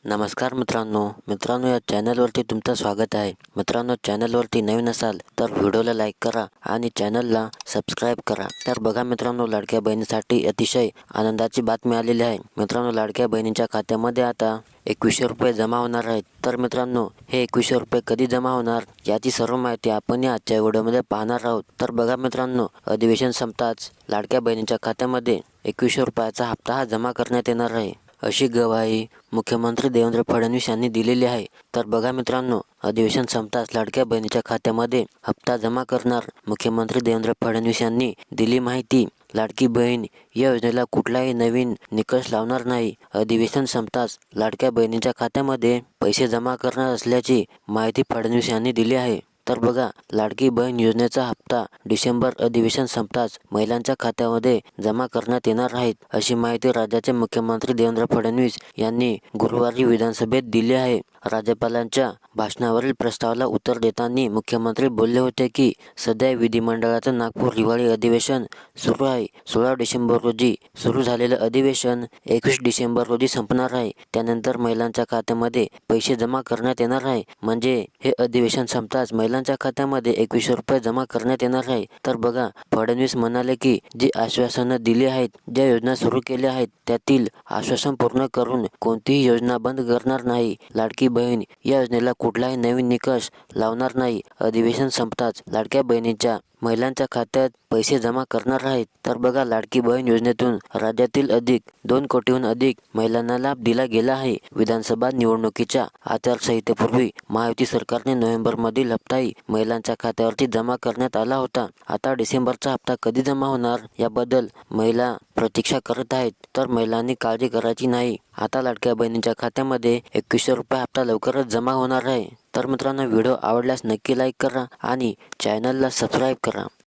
नमस्कार मित्रांनो या चॅनलवरती तुमचं स्वागत आहे। मित्रांनो, चॅनलवरती नवीन असाल तर व्हिडिओला लाईक करा आणि चॅनलला सबस्क्राईब करा। तर बघा मित्रांनो, लाडक्या बहिणीसाठी अतिशय आनंदाची बातमी आलेली आहे। मित्रांनो, लाडक्या बहिणीच्या खात्यामध्ये आता 2100 रुपये जमा होणार आहेत। तर मित्रांनो, हे 2100 रुपये कधी जमा होणार याची सर्व माहिती आपण या आजच्या व्हिडिओमध्ये पाहणार आहोत। तर बघा मित्रांनो, अधिवेशन संपताच लाडक्या बहिणीच्या खात्यामध्ये 2100 रुपयाचा हप्ता हा जमा करण्यात येणार आहे, अशी ग्वाही मुख्यमंत्री देवेंद्र फडणवीस यांनी दिलेली आहे। तर बघा मित्रांनो, अधिवेशन संपताच लाडक्या बहिणीच्या खात्यामध्ये हप्ता जमा करणार मुख्यमंत्री देवेंद्र फडणवीस यांनी दिली माहिती। लाडकी बहीण या योजनेला कुठलाही नवीन निकष लावणार नाही। अधिवेशन संपताच लाडक्या बहिणीच्या खात्यामध्ये पैसे जमा करणार असल्याची माहिती फडणवीस यांनी दिली आहे। तर बघा, लाडकी बहीण योजनेचा हप्ता डिसेंबर अधिवेशन संपताच महिलांच्या खात्यामध्ये जमा करण्यात येणार आहेत, अशी माहिती राज्याचे मुख्यमंत्री देवेंद्र फडणवीस यांनी गुरुवारी विधानसभेत दिली आहे। राज्यपालांच्या भाषणावरील प्रस्तावाला उत्तर देताना मुख्यमंत्री बोलले होते की सध्या विधिमंडळाचं नागपूर हिवाळी अधिवेशन सुरू आहे। 16 डिसेंबर रोजी सुरू झालेलं अधिवेशन 21 डिसेंबर रोजी संपणार आहे। त्यानंतर महिलांच्या खात्यामध्ये पैसे जमा करण्यात येणार आहे। म्हणजे हे अधिवेशन संपताच महिलांच्या खात्यामध्ये 2100 रुपये जमा करण्यात येणार आहे। तर बघा, फडणवीस म्हणाले की जी आश्वासनं दिली आहेत, ज्या योजना सुरू केल्या आहेत त्यातील आश्वासन पूर्ण करून कोणतीही योजना बंद करणार नाही। लाडकी बहीण या योजनेला कुठलाही नवीन निकष लावणार नाही। अधिवेशन संपताच लाडक्या बहिणीच्या महिलांच्या खात्यात पैसे जमा करणार आहेत। तर बघा, लाडकी बहीण योजनेतून राज्यातील 2 कोटीहून अधिक महिलांना लाभ दिला गेला आहे। विधानसभा निवडणुकीच्या आचारसंहितेपूर्वी महायुती सरकारने नोव्हेंबरमधील हप्ताही महिलांच्या खात्यावरती जमा करण्यात आला होता। आता डिसेंबरचा हप्ता कधी जमा होणार याबद्दल महिला प्रतीक्षा करत आहेत। तर महिलांनी काळजी करायची नाही। आता लाडक्या बहिणीच्या खात्यामध्ये 2100 रुपये हप्ता लवकरच जमा होणार आहे। तर मित्रांनो, व्हिडिओ आवडल्यास नक्की लाईक करा आणि चॅनलला सबस्क्राईब करा।